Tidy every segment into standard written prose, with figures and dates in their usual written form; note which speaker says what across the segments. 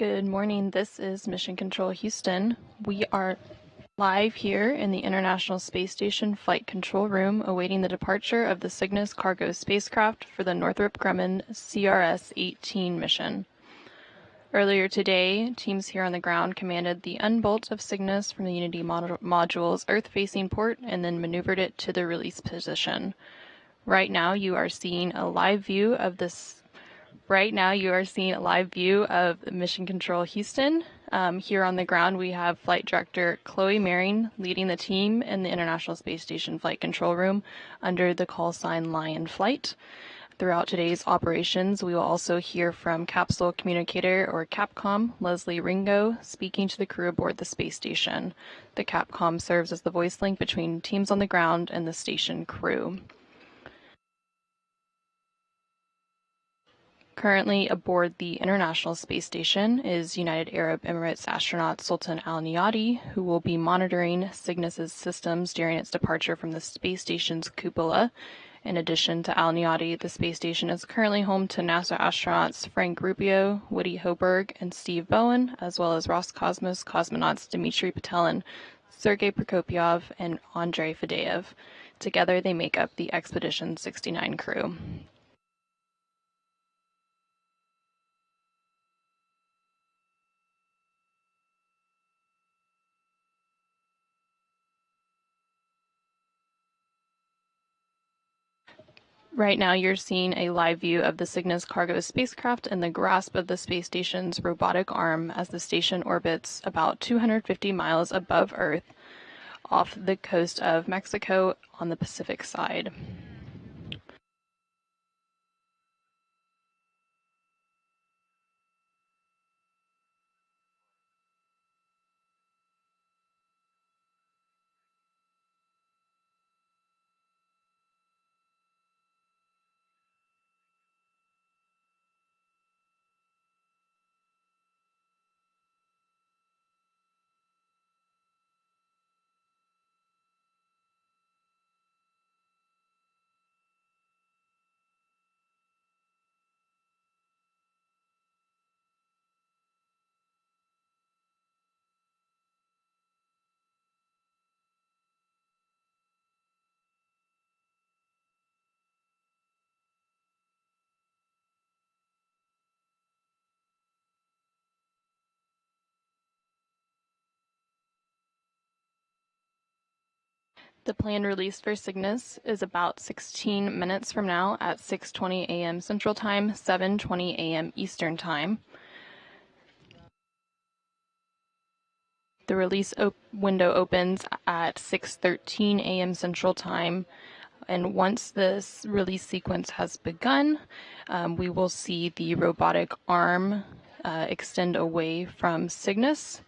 Speaker 1: Good morning. This is Mission Control Houston. We are live here in the International Space Station Flight Control Room awaiting the departure of the Cygnus cargo spacecraft for the Northrop Grumman CRS-18 mission. Earlier today, teams here on the ground commanded the unbolt of Cygnus from the Unity module's Earth-facing port and then maneuvered it to the release position. Right now, you are seeing a live view of Mission Control Houston. Here on the ground, we have Flight Director Chloe Maring leading the team in the International Space Station Flight Control Room under the call sign Lion Flight. Throughout today's operations, we will also hear from Capsule Communicator, or Capcom, Leslie Ringo, speaking to the crew aboard the space station. The Capcom serves as the voice link between teams on the ground and the station crew. Currently aboard the International Space Station is United Arab Emirates astronaut Sultan Al Niyadi, who will be monitoring Cygnus's systems during its departure from the space station's cupola. In addition to Al Niyadi, the space station is currently home to NASA astronauts Frank Rubio, Woody Hoburg, and Steve Bowen, as well as Roscosmos cosmonauts Dmitry Petelin, Sergei Prokopyov, and Andrei Fadeev. Together, they make up the Expedition 69 crew. Right now, you're seeing a live view of the Cygnus cargo spacecraft in the grasp of the space station's robotic arm as the station orbits about 250 miles above Earth off the coast of Mexico on the Pacific side. The planned release for Cygnus is about 16 minutes from now at 6:20 a.m. Central Time, 7:20 a.m. Eastern Time. The release window opens at 6:13 a.m. Central Time, and once this release sequence has begun, we will see the robotic arm extend away from Cygnus.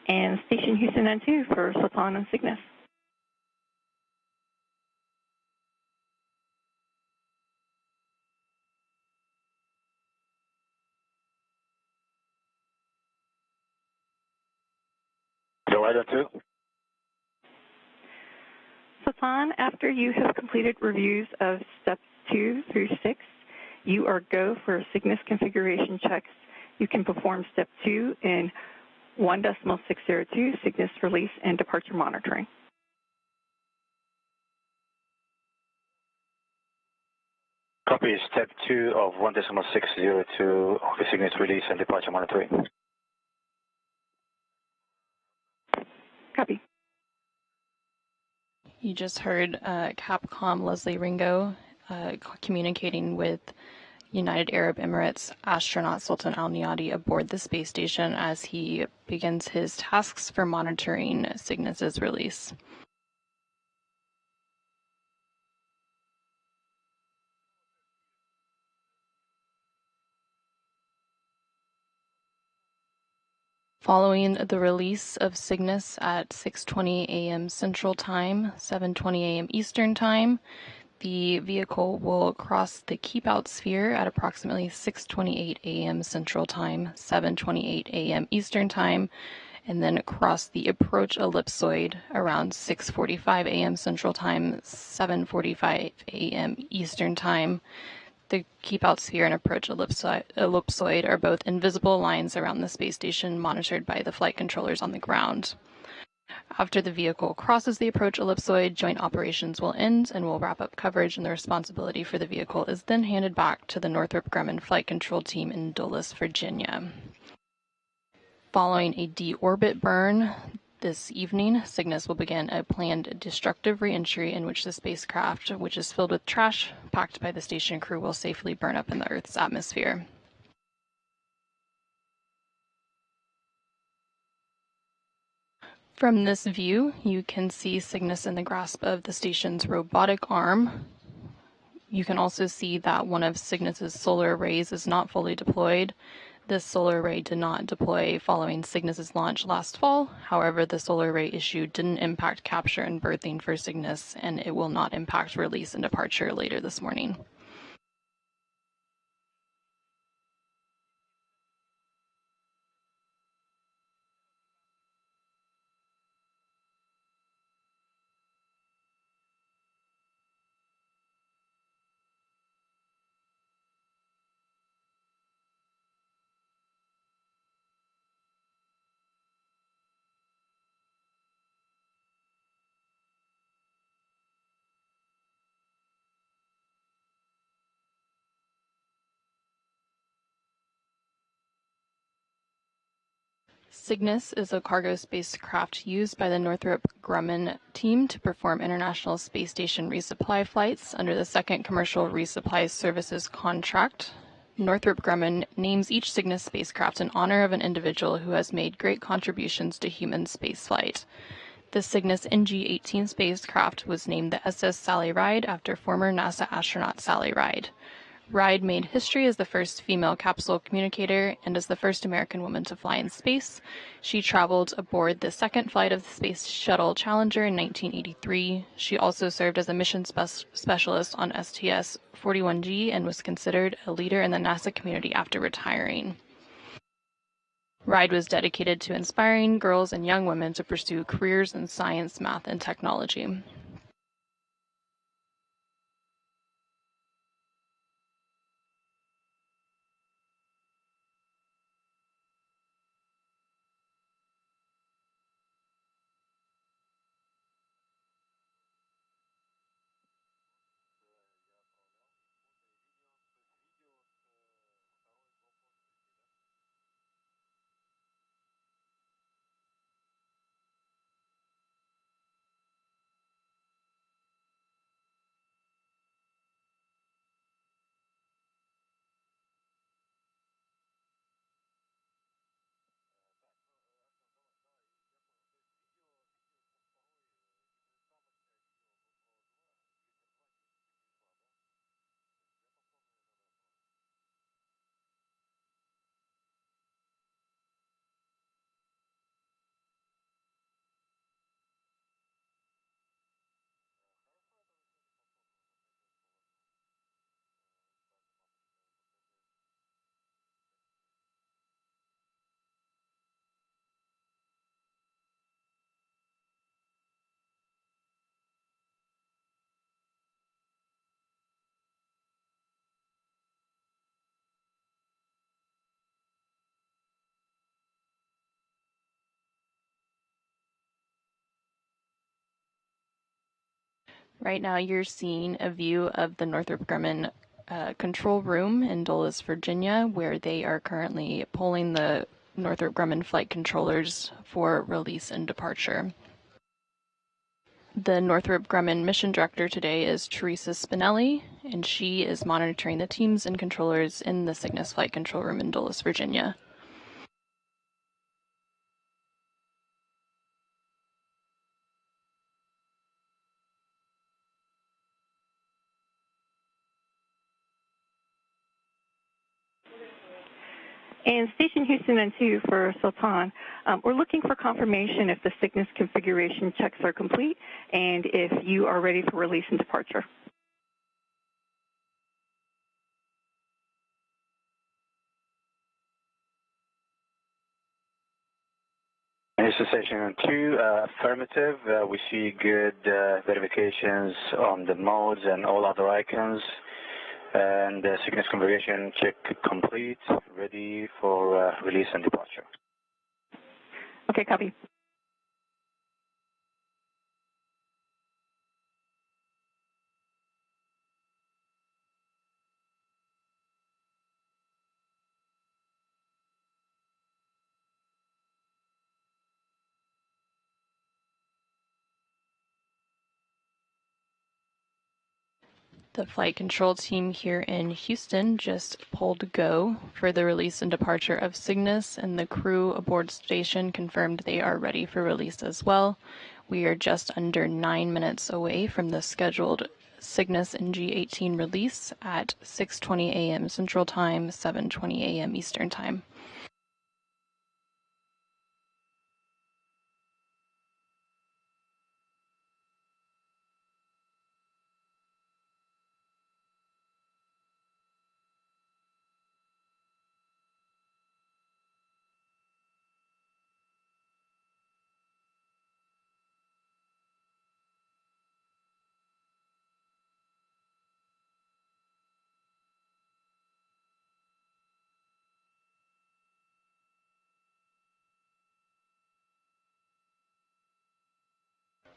Speaker 2: And Station Houston and 2 for Sultan and Cygnus.
Speaker 3: Ride 2.
Speaker 2: Sultan, after you have completed reviews of steps 2 through 6, you are go for Cygnus configuration checks. You can perform step 2 in 1.602 Cygnus release and departure monitoring.
Speaker 3: Copy step 2 of 1.602 Cygnus release and departure monitoring.
Speaker 2: Copy.
Speaker 1: You just heard Capcom Leslie Ringo communicating with United Arab Emirates astronaut Sultan Al Niyadi aboard the space station as he begins his tasks for monitoring Cygnus's release. Following the release of Cygnus at 6:20 a.m. Central Time, 7:20 a.m. Eastern Time, The vehicle will cross the keep-out sphere at approximately 6:28 a.m. Central Time, 7:28 a.m. Eastern Time, and then cross the approach ellipsoid around 6:45 a.m. Central Time, 7:45 a.m. Eastern Time. The keep-out sphere and approach ellipsoid are both invisible lines around the space station monitored by the flight controllers on the ground. After the vehicle crosses the approach ellipsoid, joint operations will end and will wrap up coverage, and the responsibility for the vehicle is then handed back to the Northrop Grumman Flight Control Team in Dulles, Virginia. Following a deorbit burn this evening, Cygnus will begin a planned destructive reentry in which the spacecraft, which is filled with trash packed by the station crew, will safely burn up in the Earth's atmosphere. From this view, you can see Cygnus in the grasp of the station's robotic arm. You can also see that one of Cygnus's solar arrays is not fully deployed. This solar array did not deploy following Cygnus's launch last fall. However, the solar array issue didn't impact capture and berthing for Cygnus, and it will not impact release and departure later this morning. Cygnus is a cargo spacecraft used by the Northrop Grumman team to perform International Space Station resupply flights under the second Commercial Resupply Services contract. Northrop Grumman names each Cygnus spacecraft in honor of an individual who has made great contributions to human spaceflight. The Cygnus NG-18 spacecraft was named the SS Sally Ride after former NASA astronaut Sally Ride. Ride made history as the first female capsule communicator and as the first American woman to fly in space. She traveled aboard the second flight of the Space Shuttle Challenger in 1983. She also served as a mission specialist on STS-41G and was considered a leader in the NASA community after retiring. Ride was dedicated to inspiring girls and young women to pursue careers in science, math, and technology. Right now you're seeing a view of the Northrop Grumman control room in Dulles, Virginia, where they are currently polling the Northrop Grumman flight controllers for release and departure. The Northrop Grumman mission director today is Teresa Spinelli, and she is monitoring the teams and controllers in the Cygnus flight control room in Dulles, Virginia.
Speaker 2: And Station Houston and 2 for Sultan, we're looking for confirmation if the Cygnus configuration checks are complete and if you are ready for release and departure.
Speaker 3: Initial station 2, affirmative. We see good verifications on the modes and all other icons. And Cygnus configuration check complete, ready for release and departure.
Speaker 2: Okay, copy.
Speaker 1: The flight control team here in Houston just pulled go for the release and departure of Cygnus, and the crew aboard station confirmed they are ready for release as well. We are just under 9 minutes away from the scheduled Cygnus NG-18 release at 6:20 a.m. Central Time, 7:20 a.m. Eastern Time.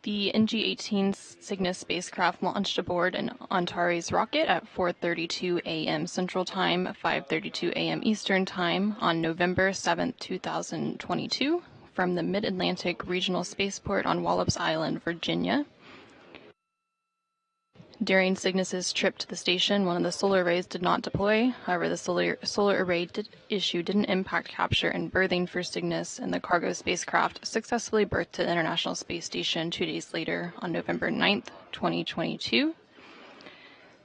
Speaker 1: The NG-18 Cygnus spacecraft launched aboard an Antares rocket at 4:32 a.m. Central Time, 5:32 a.m. Eastern Time on November 7, 2022, from the Mid-Atlantic Regional Spaceport on Wallops Island, Virginia. During Cygnus's trip to the station, one of the solar arrays did not deploy. However, the solar array issue didn't impact capture and berthing for Cygnus, and the cargo spacecraft successfully berthed to the International Space Station 2 days later on November 9th, 2022.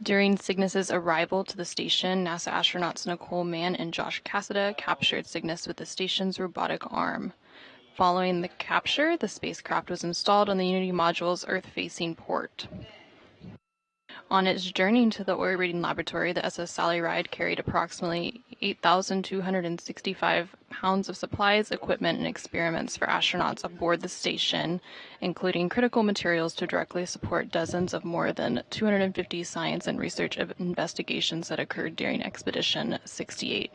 Speaker 1: During Cygnus's arrival to the station, NASA astronauts Nicole Mann and Josh Cassada captured Cygnus with the station's robotic arm. Following the capture, the spacecraft was installed on the Unity module's Earth-facing port. On its journey to the orbiting laboratory, the SS Sally Ride carried approximately 8,265 pounds of supplies, equipment, and experiments for astronauts aboard the station, including critical materials to directly support dozens of more than 250 science and research investigations that occurred during Expedition 68.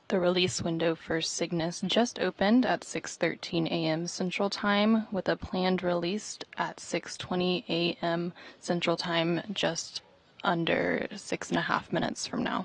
Speaker 1: The release window for Cygnus just opened at 6:13 a.m. Central Time, with a planned release at 6:20 a.m. Central Time, just under 6.5 minutes from now.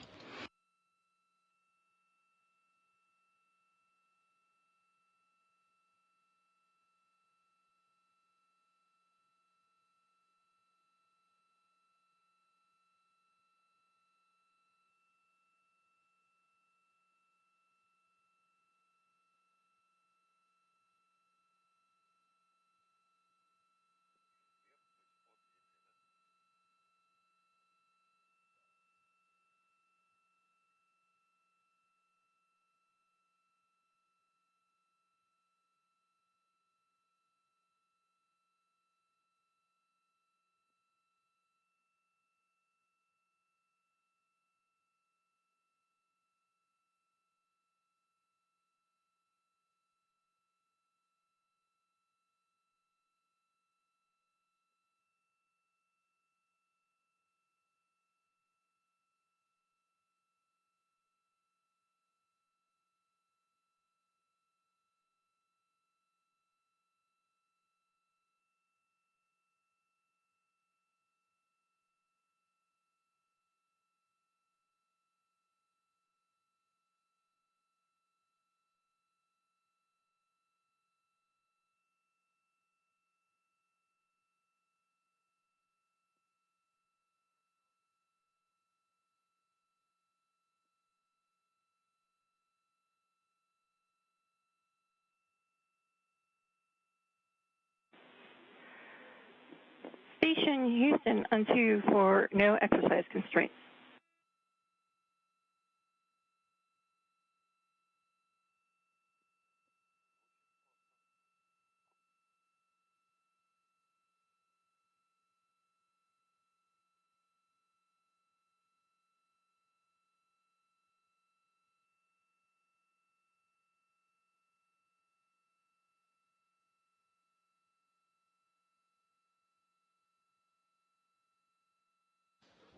Speaker 2: Station Houston on 2 for no exercise constraints.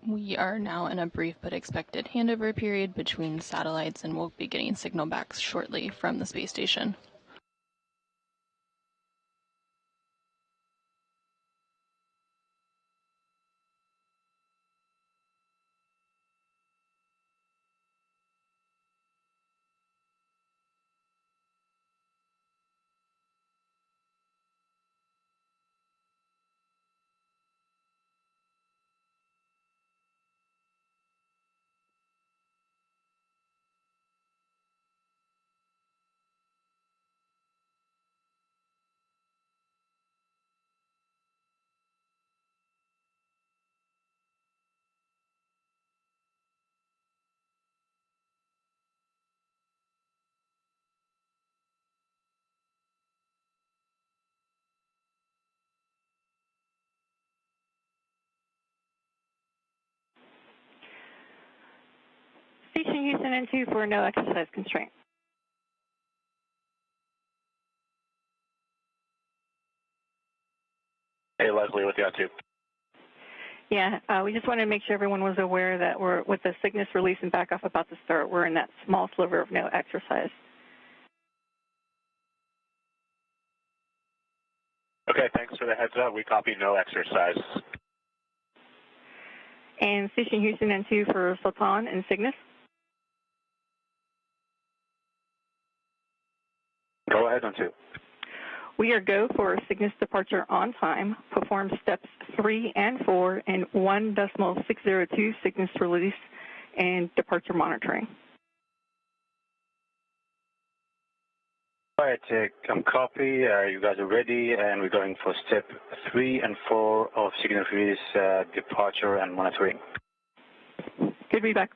Speaker 1: We are now in a brief but expected handover period between satellites, and we'll be getting signal back shortly from the space station.
Speaker 2: Station Houston N2 for no exercise constraint.
Speaker 3: Hey, Leslie, with you on 2.
Speaker 2: Yeah, we just wanted to make sure everyone was aware that we're, with the Cygnus release and backoff about to start, we're in that small sliver of no exercise.
Speaker 3: Okay, thanks for the heads up. We copy no exercise.
Speaker 2: And Station Houston N2 for Sultan and Cygnus.
Speaker 3: Go ahead on 2.
Speaker 2: We are go for Cygnus departure on time, perform steps 3 and 4 in 1.602 Cygnus release and departure monitoring.
Speaker 3: All right, copy. You guys are ready, and we're going for step 3 and 4 of Cygnus release departure and monitoring.
Speaker 2: Good to be back.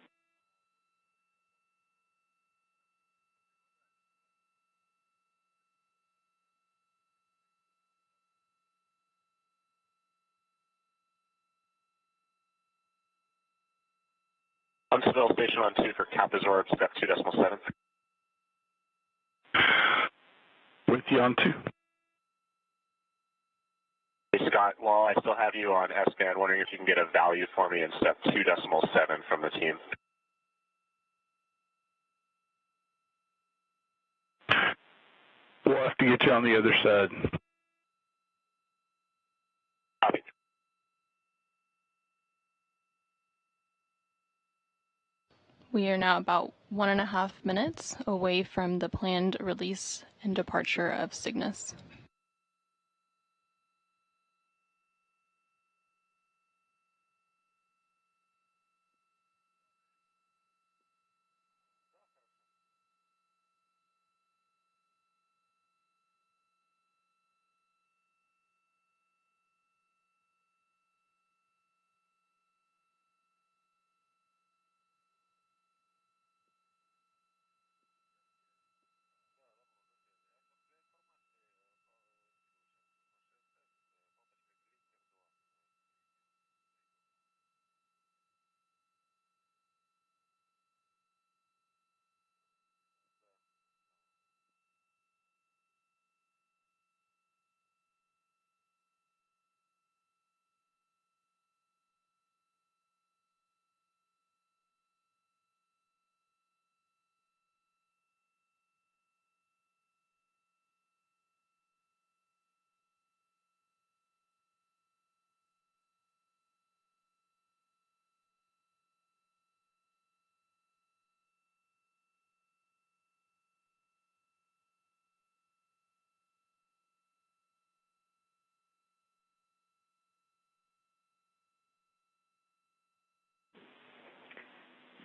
Speaker 3: Huntsville station on 2 for count absorb, step 2.7.
Speaker 4: With you on 2.
Speaker 3: Hey, Scott, while I still have you on S-band, wondering if you can get a value for me in step 2.7 from the team.
Speaker 4: We'll have to get you on the other side.
Speaker 3: Copy.
Speaker 1: We are now about 1.5 minutes away from the planned release and departure of Cygnus.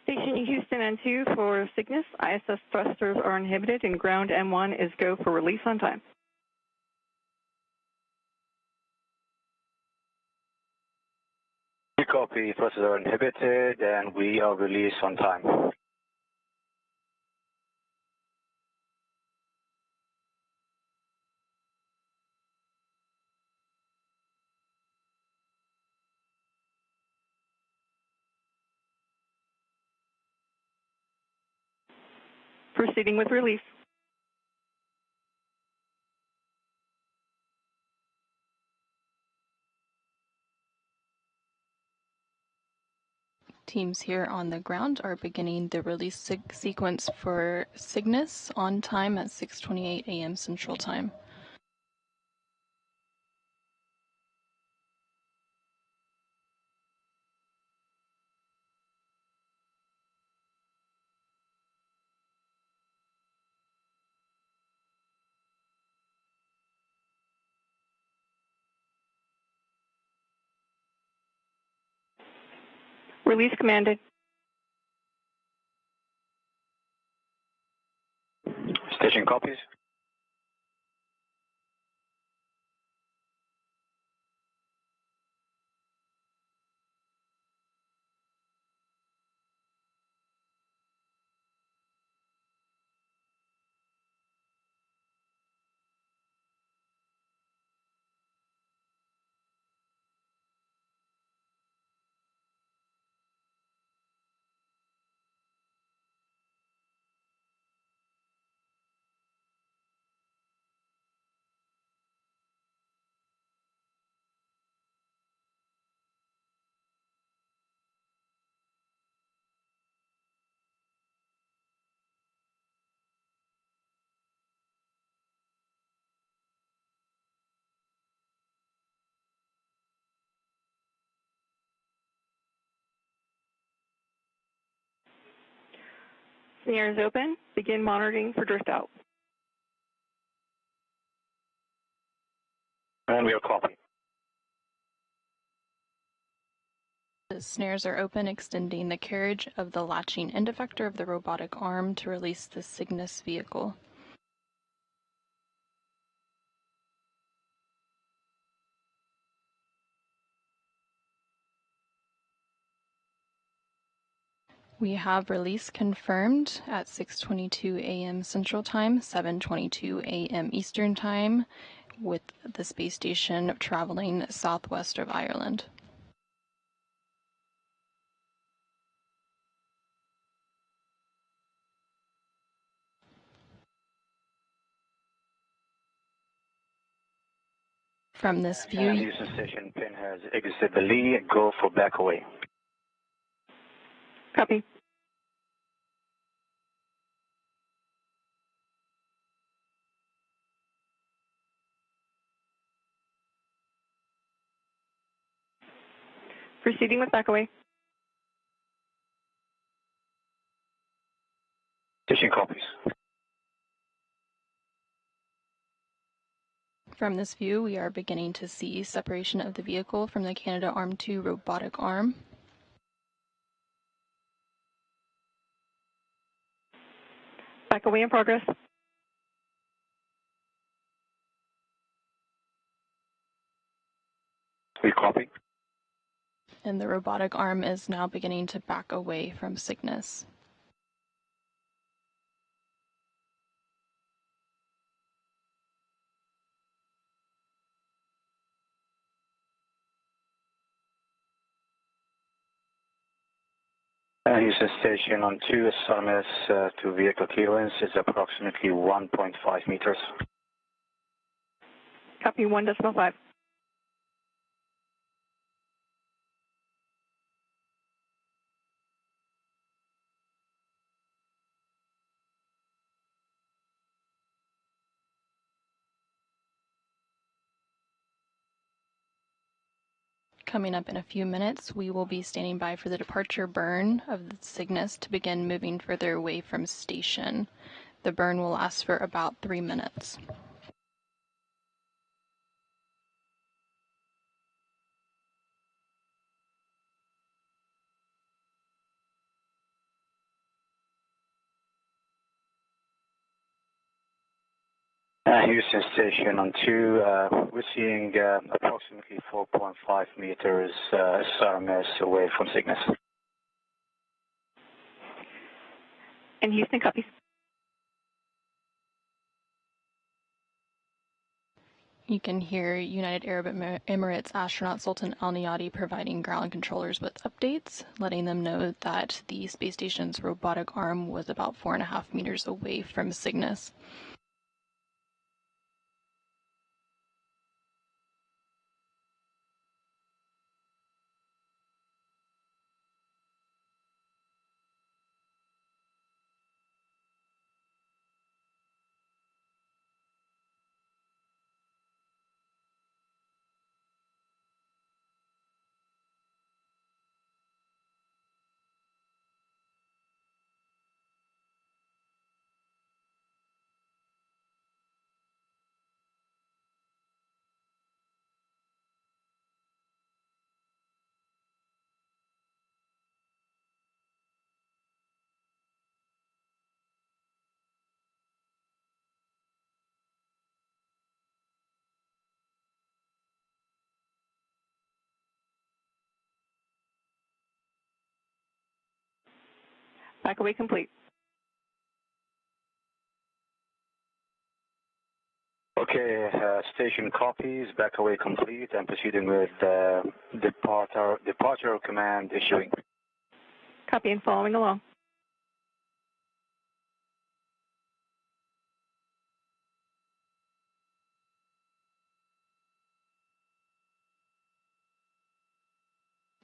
Speaker 2: Station Houston N2 for Cygnus. ISS thrusters are inhibited and ground M1 is go for release on time.
Speaker 3: You copy, thrusters are inhibited, and we are released on time.
Speaker 2: Proceeding with release.
Speaker 1: Teams here on the ground are beginning the release sequence for Cygnus on time at 6:28 a.m. Central Time.
Speaker 2: Release commanded.
Speaker 3: Station copies.
Speaker 2: Snares open. Begin monitoring for drift out.
Speaker 3: And we are copy.
Speaker 1: The snares are open, extending the carriage of the latching end effector of the robotic arm to release the Cygnus vehicle. We have release confirmed at 6:22 a.m. Central Time, 7:22 a.m. Eastern Time, with the space station traveling southwest of Ireland. From this view,
Speaker 3: Houston Station pin has exited the lee. Go for back away.
Speaker 2: Copy. Proceeding with back away.
Speaker 3: Station copies.
Speaker 1: From this view, we are beginning to see separation of the vehicle from the Canadarm2 robotic arm.
Speaker 2: Back away in progress.
Speaker 3: We copy.
Speaker 1: And the robotic arm is now beginning to back away from Cygnus.
Speaker 3: Houston Station on 2 SMS to vehicle clearance is approximately 1.5 meters.
Speaker 2: Copy 1.5.
Speaker 1: Coming up in a few minutes, we will be standing by for the departure burn of the Cygnus to begin moving further away from station. The burn will last for about 3 minutes.
Speaker 3: Houston Station on 2, we're seeing approximately 4.5 meters SMS away from Cygnus.
Speaker 2: And Houston copies.
Speaker 1: You can hear United Arab Emirates astronaut Sultan Al Niyadi providing ground controllers with updates, letting them know that the space station's robotic arm was about 4.5 meters away from Cygnus.
Speaker 2: Back away complete.
Speaker 3: Okay, station copies, back away complete, and proceeding with departure command issuing.
Speaker 2: Copy and following along.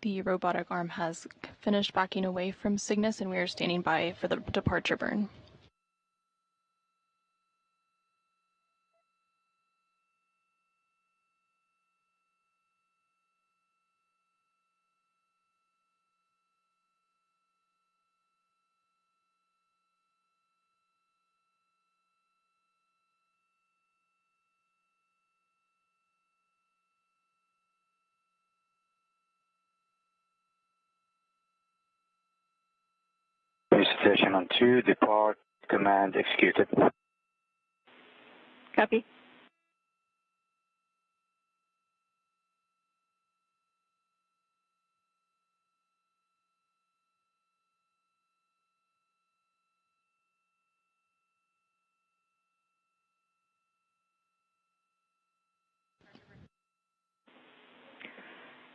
Speaker 1: The robotic arm has finished backing away from Cygnus, and we are standing by for the departure burn.
Speaker 3: Station on 2, depart command executed.
Speaker 2: Copy.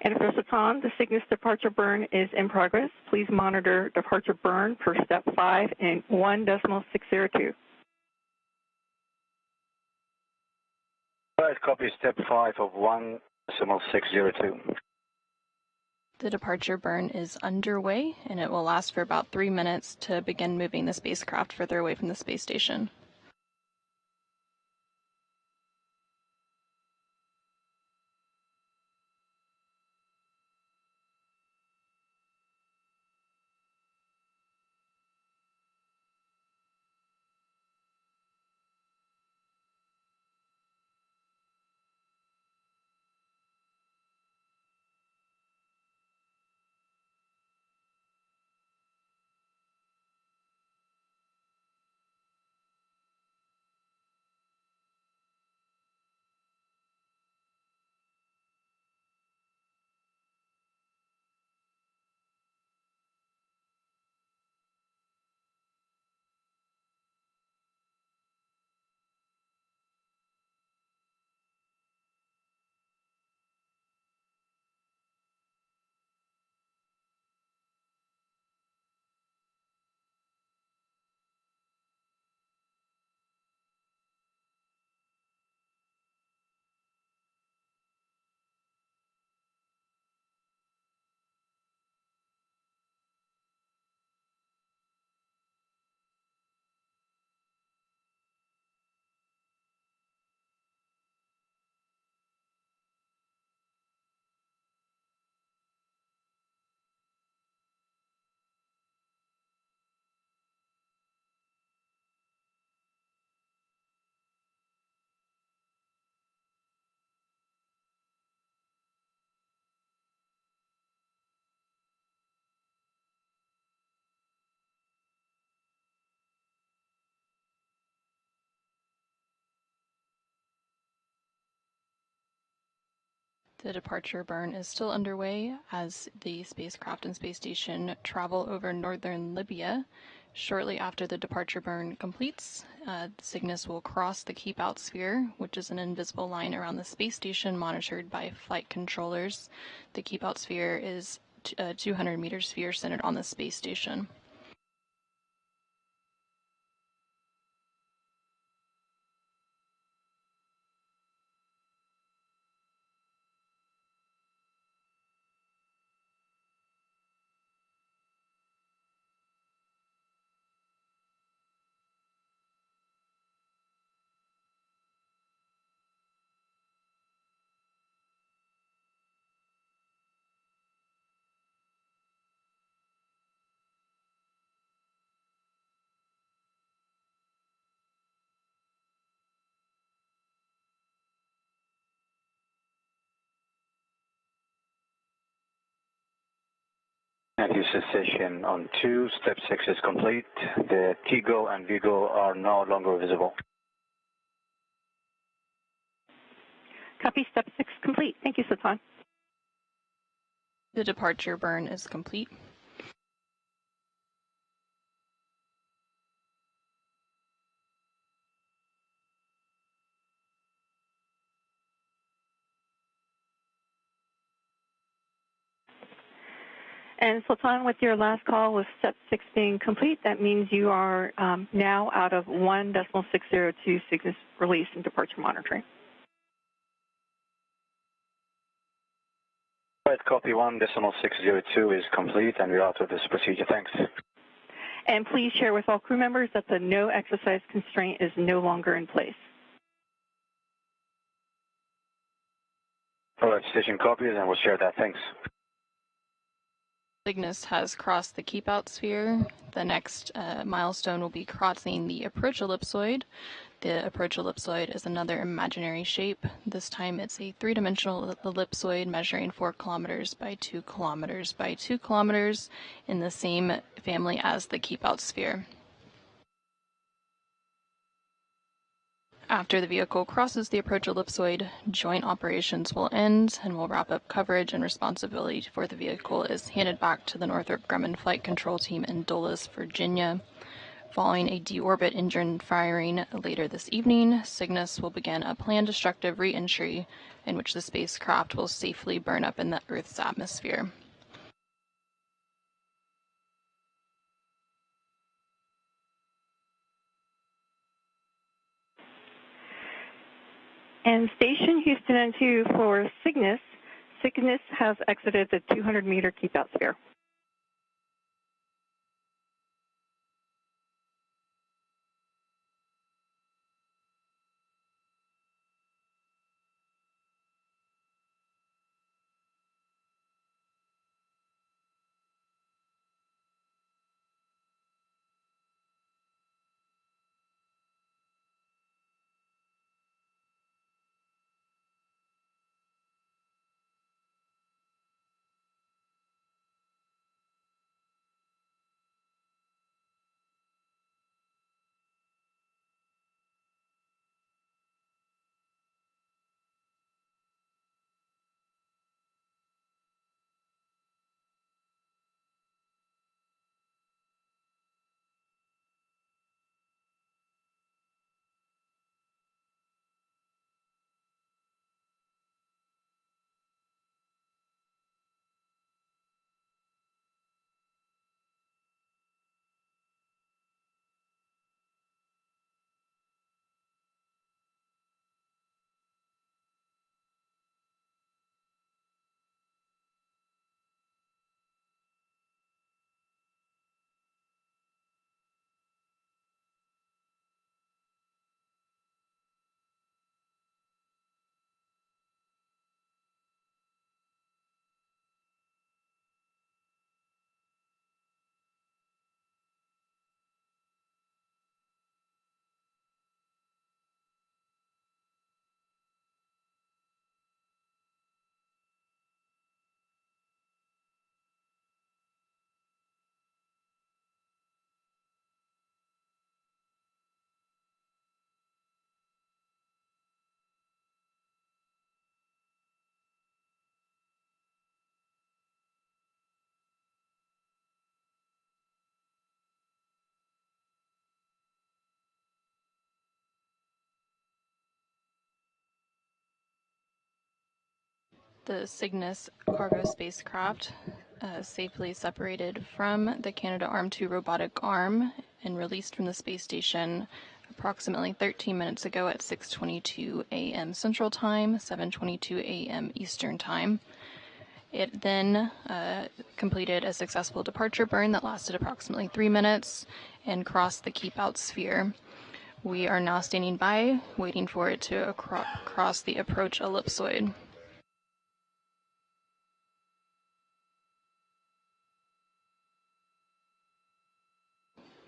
Speaker 2: And for Satan, the Cygnus departure burn is in progress. Please monitor departure burn for step 5 in 1.602.
Speaker 3: Right, copy step 5 of 1.602.
Speaker 1: The departure burn is underway, and it will last for about 3 minutes to begin moving the spacecraft further away from the space station. The departure burn is still underway as the spacecraft and space station travel over northern Libya. Shortly after the departure burn completes, Cygnus will cross the keep out sphere, which is an invisible line around the space station monitored by flight controllers. The keep out sphere is a 200-meter sphere centered on the space station.
Speaker 3: Active cessation on 2, step 6 is complete. The TGO and VGO are no longer visible.
Speaker 2: Copy step 6 complete. Thank you, Satan.
Speaker 1: The departure burn is complete.
Speaker 2: And Sultan, with your last call with step 6 being complete, that means you are now out of 1.602 Cygnus release and departure monitoring.
Speaker 3: Right, copy 1.602 is complete, and we're out of this procedure. Thanks.
Speaker 2: And please share with all crew members that the no exercise constraint is no longer in place.
Speaker 3: All right, station copies, and we'll share that. Thanks.
Speaker 1: Cygnus has crossed the keep-out sphere. The next milestone will be crossing the approach ellipsoid. The approach ellipsoid is another imaginary shape. This time it's a three-dimensional ellipsoid measuring 4 kilometers by 2 kilometers by 2 kilometers in the same family as the keep-out sphere. After the vehicle crosses the approach ellipsoid, joint operations will end and will wrap up coverage, and responsibility for the vehicle is handed back to the Northrop Grumman Flight Control Team in Dulles, Virginia. Following a deorbit engine firing later this evening, Cygnus will begin a planned destructive re-entry in which the spacecraft will safely burn up in the Earth's atmosphere.
Speaker 2: And Station Houston N2 for Cygnus. Cygnus has exited the 200-meter keep-out sphere.
Speaker 1: The Cygnus cargo spacecraft safely separated from the Canadarm2 robotic arm and released from the space station approximately 13 minutes ago at 6:22 a.m. Central Time, 7:22 a.m. Eastern Time. It then completed a successful departure burn that lasted approximately 3 minutes and crossed the keep-out sphere. We are now standing by, waiting for it to cross the approach ellipsoid.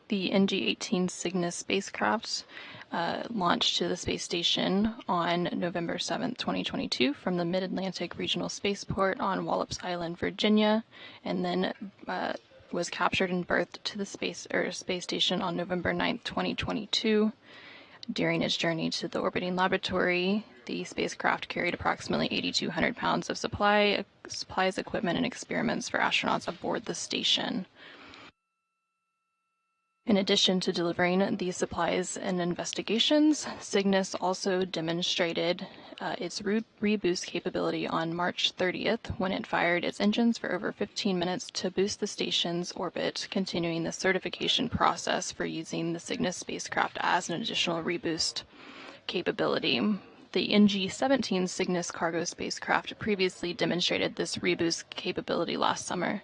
Speaker 1: The NG-18 Cygnus spacecraft launched to the space station on November 7, 2022 from the Mid-Atlantic Regional Spaceport on Wallops Island, Virginia, and then was captured and berthed to the space station on November 9, 2022. During its journey to the orbiting laboratory, the spacecraft carried approximately 8,200 pounds of supplies, equipment, and experiments for astronauts aboard the station. In addition to delivering these supplies and investigations, Cygnus also demonstrated its reboost capability on March 30th when it fired its engines for over 15 minutes to boost the station's orbit, continuing the certification process for using the Cygnus spacecraft as an additional reboost capability. The NG-17 Cygnus cargo spacecraft previously demonstrated this reboost capability last summer.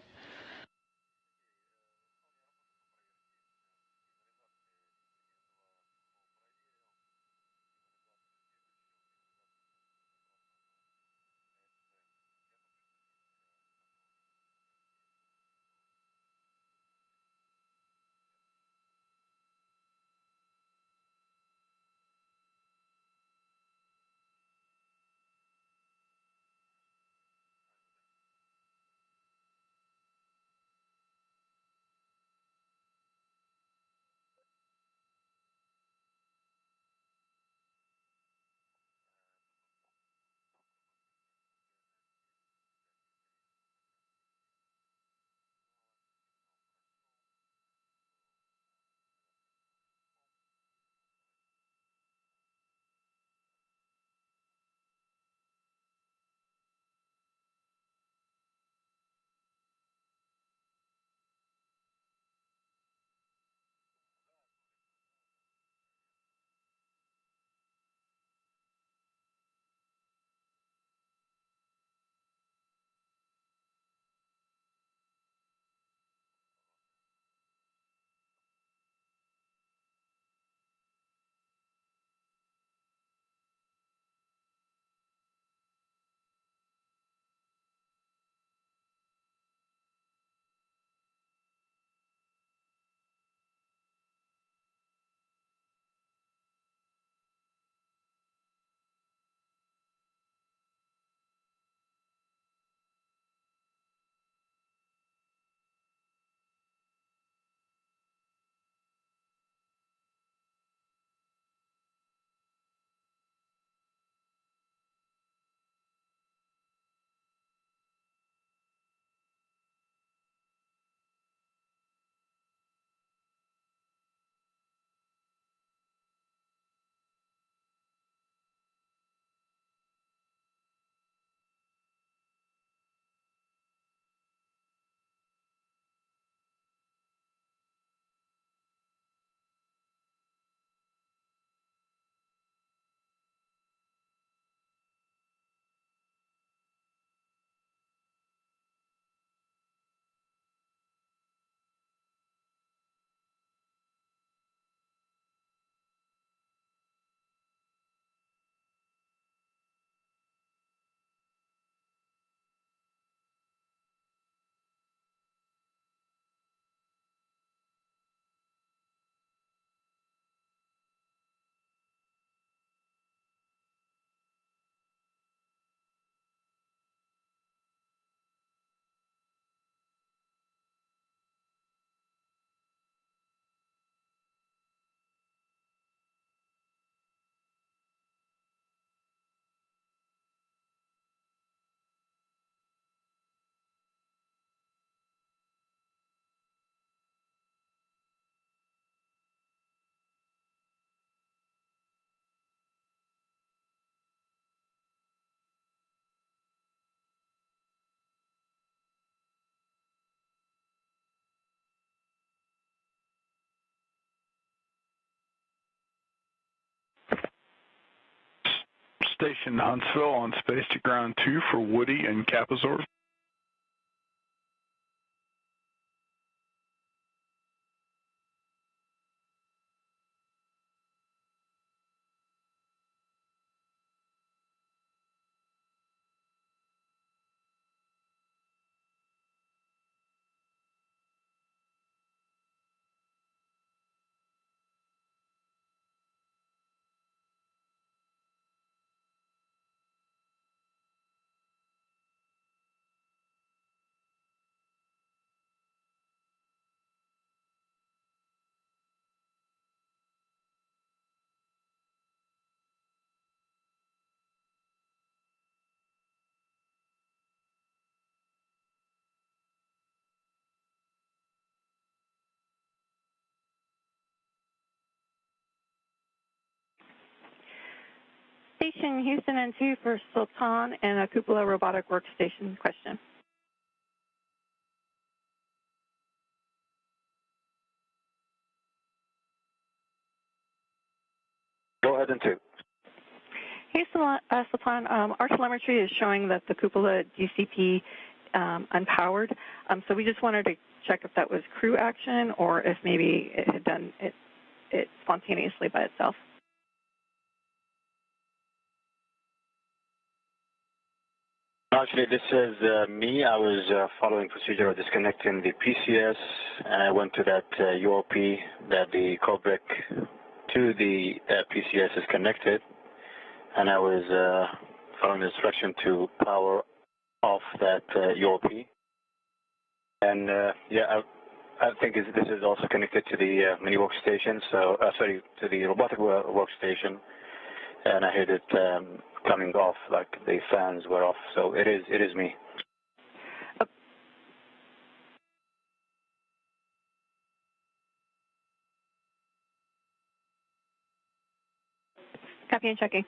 Speaker 4: Station Huntsville on Space to Ground 2 for Woody and Capizor.
Speaker 2: Station Houston N2 for Sultan and a Cupola robotic workstation question.
Speaker 3: Go ahead, N2.
Speaker 2: Hey, Sultan, our telemetry is showing that the Cupola DCP unpowered. So we just wanted to check if that was crew action or if maybe it had done it spontaneously by itself.
Speaker 3: Actually, this is me. I was following procedure of disconnecting the PCS, and I went to that UOP that the COBRIC to the PCS is connected, and I was following the instruction to power off that UOP. And yeah, I think this is also connected to the mini workstation, so sorry, to the robotic workstation, and I heard it coming off, like the fans were off. So it is me.
Speaker 2: Copy and checking.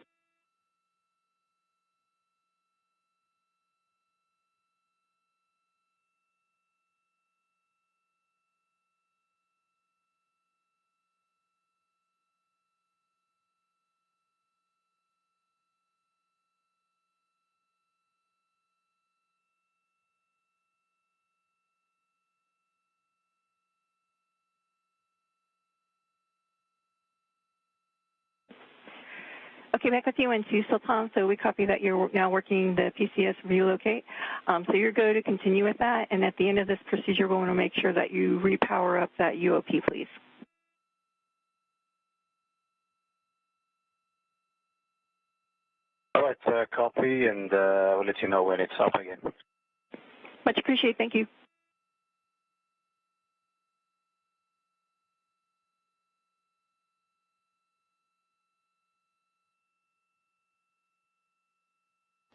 Speaker 2: Okay, back with you in two, Sultan. So we copy that you're now working the PCS relocate. So you're go to continue with that, and at the end of this procedure, we want to make sure that you repower up that UOP, please.
Speaker 3: All right, copy, and we'll let you know when it's up again.
Speaker 2: Much appreciated. Thank you.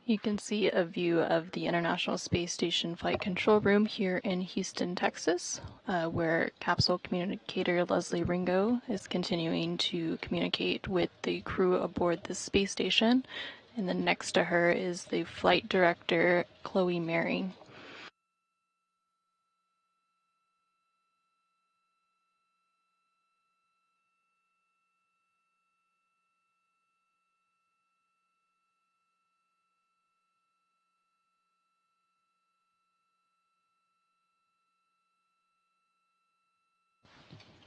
Speaker 1: You can see a view of the International Space Station Flight Control Room here in Houston, Texas, where capsule communicator Leslie Ringo is continuing to communicate with the crew aboard the space station. And then next to her is the flight director, Chloe Mary.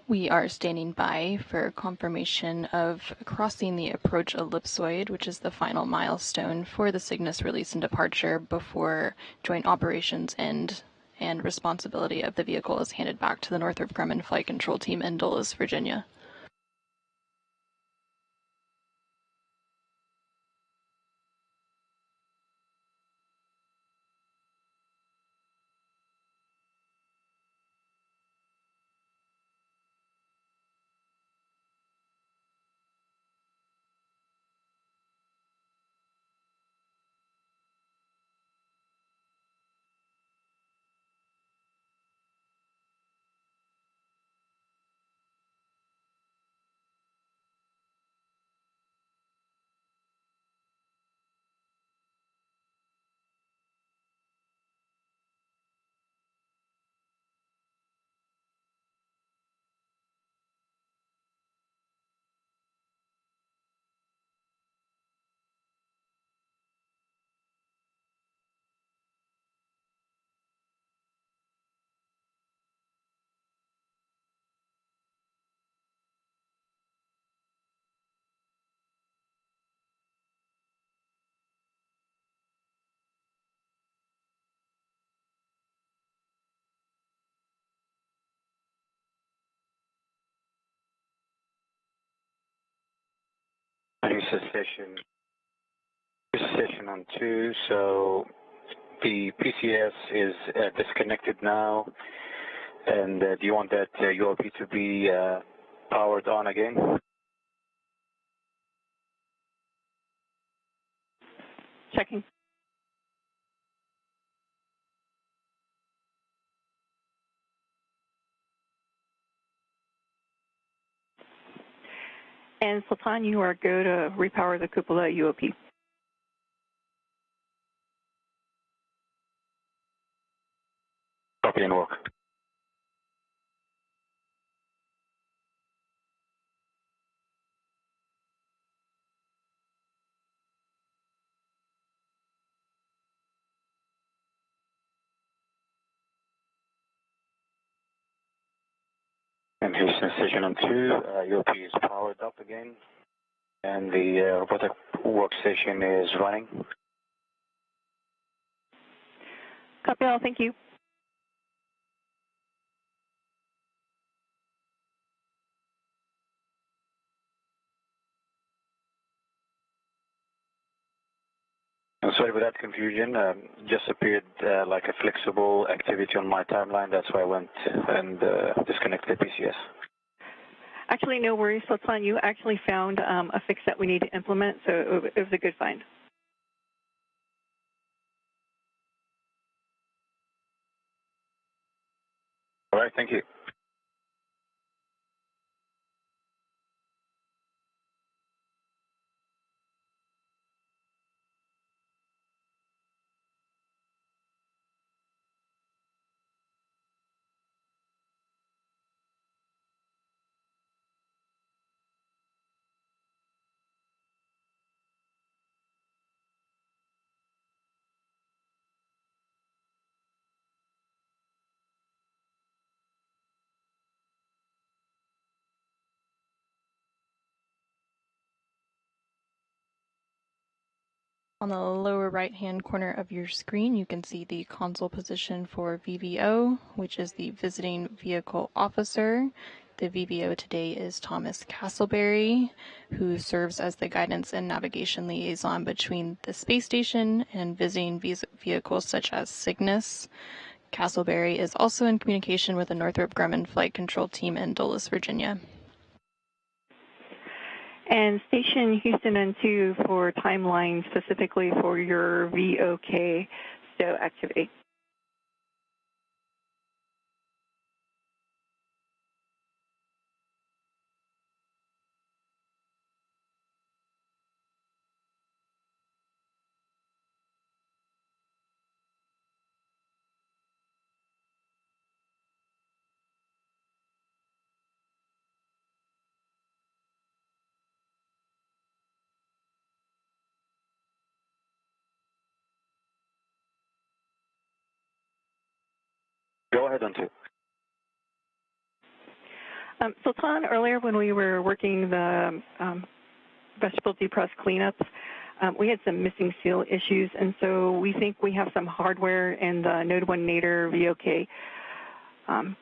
Speaker 1: We are standing by for confirmation of crossing the approach ellipsoid, which is the final milestone for the Cygnus release and departure before joint operations end and responsibility of the vehicle is handed back to the Northrop Grumman Flight Control Team in Dulles, Virginia.
Speaker 3: Station on 2, so the PCS is disconnected now, and do you want that UOP to be powered on again?
Speaker 2: Checking. And Sultan, you are go to repower the cupola UOP.
Speaker 3: Copy and work. And Houston Station on 2, UOP is powered up again, and the robotic workstation is running.
Speaker 2: Copy all, thank you.
Speaker 3: I'm sorry for that confusion. Just appeared like a flexible activity on my timeline. That's why I went and disconnected the PCS.
Speaker 2: Actually, no worries, Sultan. You actually found a fix that we need to implement, so it was a good find.
Speaker 3: All right, thank you.
Speaker 1: On the lower right-hand corner of your screen, you can see the console position for VVO, which is the Visiting Vehicle Officer. The VVO today is Thomas Castleberry, who serves as the guidance and navigation liaison between the space station and visiting vehicles such as Cygnus. Castleberry is also in communication with the Northrop Grumman Flight Control Team in Dulles, Virginia.
Speaker 2: And Station Houston N2 for timeline specifically for your VOK stow activity.
Speaker 3: Go ahead on 2.
Speaker 2: Sultan, earlier when we were working the vegetable depress cleanups, we had some missing seal issues, and so we think we have some hardware in the Node 1 Nader VOK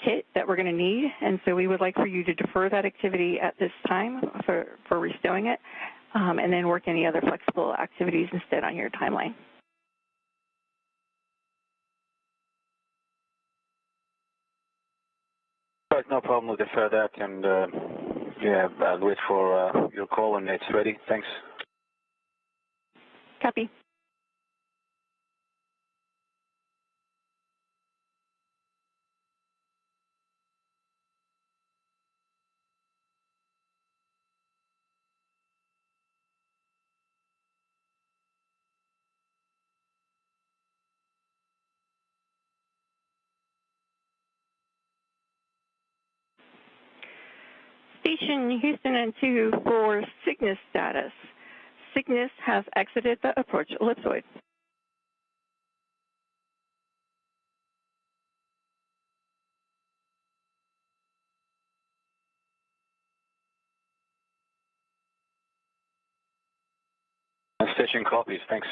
Speaker 2: kit that we're going to need, and so we would like for you to defer that activity at this time for restowing it, and then work any other flexible activities instead on your timeline.
Speaker 3: Right, no problem. We'll defer that, and yeah, I'll wait for your call when it's ready. Thanks.
Speaker 2: Copy. Station Houston N2 for Cygnus status. Cygnus has exited the approach ellipsoid.
Speaker 3: Station copies. Thanks.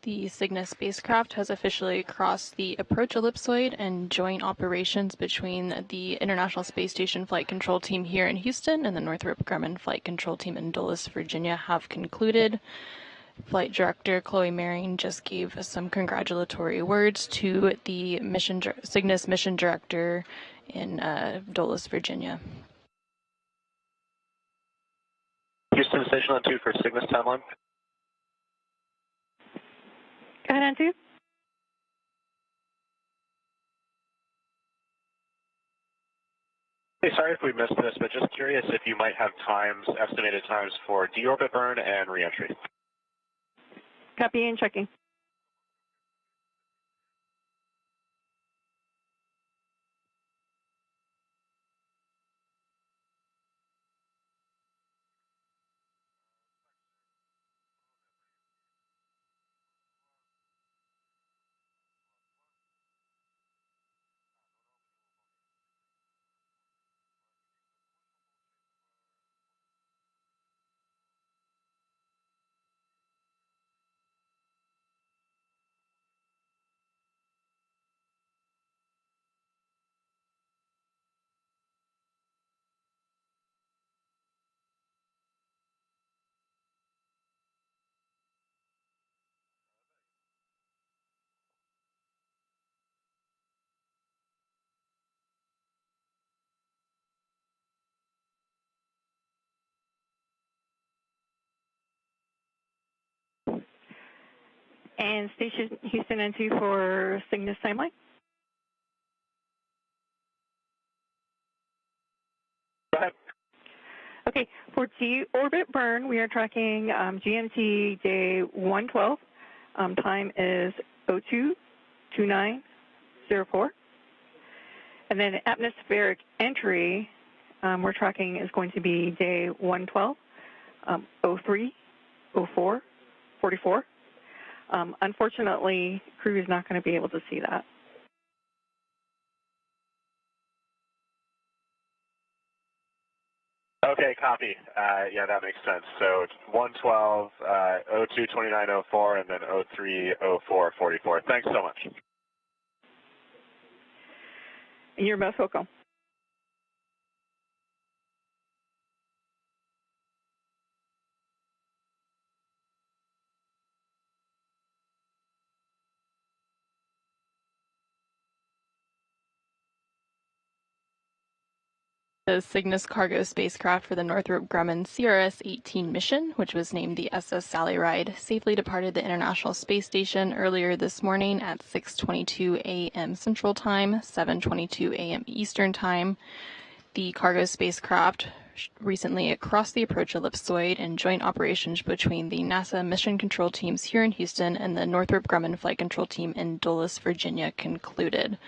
Speaker 1: The Cygnus spacecraft has officially crossed the approach ellipsoid, and joint operations between the International Space Station Flight Control Team here in Houston and the Northrop Grumman Flight Control Team in Dulles, Virginia have concluded. Flight Director Chloe Maring just gave some congratulatory words to the Cygnus mission director in Dulles, Virginia.
Speaker 5: Houston, station on 2 for Cygnus timeline.
Speaker 2: Go ahead on 2.
Speaker 5: Hey, sorry if we missed this, but just curious if you might have estimated times for deorbit burn and reentry.
Speaker 2: Copy and checking. And station Houston N2 for Cygnus timeline.
Speaker 5: Go ahead.
Speaker 2: Okay, for deorbit burn, we are tracking GMT day 112. Time is 022904. And then atmospheric entry, we're tracking is going to be day 112, 030444. Unfortunately, crew is not going to be able to see that.
Speaker 5: Okay, copy. Yeah, that makes sense. So 112, 022904, and then 030444. Thanks so much.
Speaker 2: You're most welcome.
Speaker 1: The Cygnus cargo spacecraft for the Northrop Grumman CRS-18 mission, which was named the SS Sally Ride, safely departed the International Space Station earlier this morning at 6:22 a.m. Central Time, 7:22 a.m. Eastern Time. The cargo spacecraft recently crossed the approach ellipsoid in joint operations between the NASA mission control teams here in Houston and the Northrop Grumman flight control team in Dulles, Virginia concluded.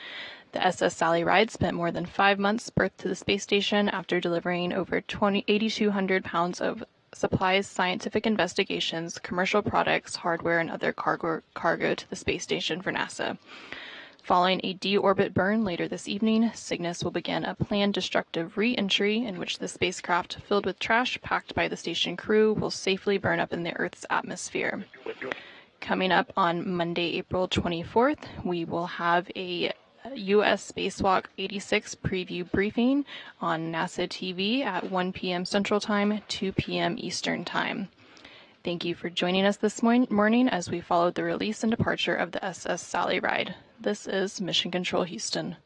Speaker 1: The SS Sally Ride spent more than 5 months berthed to the space station after delivering over 8,200 pounds of supplies, scientific investigations, commercial products, hardware, and other cargo to the space station for NASA. Following a deorbit burn later this evening, Cygnus will begin a planned destructive re-entry in which the spacecraft, filled with trash packed by the station crew, will safely burn up in the Earth's atmosphere. Coming up on Monday, April 24th, we will have a U.S. Spacewalk 86 preview briefing on NASA TV at 1 p.m. Central Time, 2 p.m. Eastern Time. Thank you for joining us this morning as we followed the release and departure of the SS Sally Ride. This is Mission Control Houston.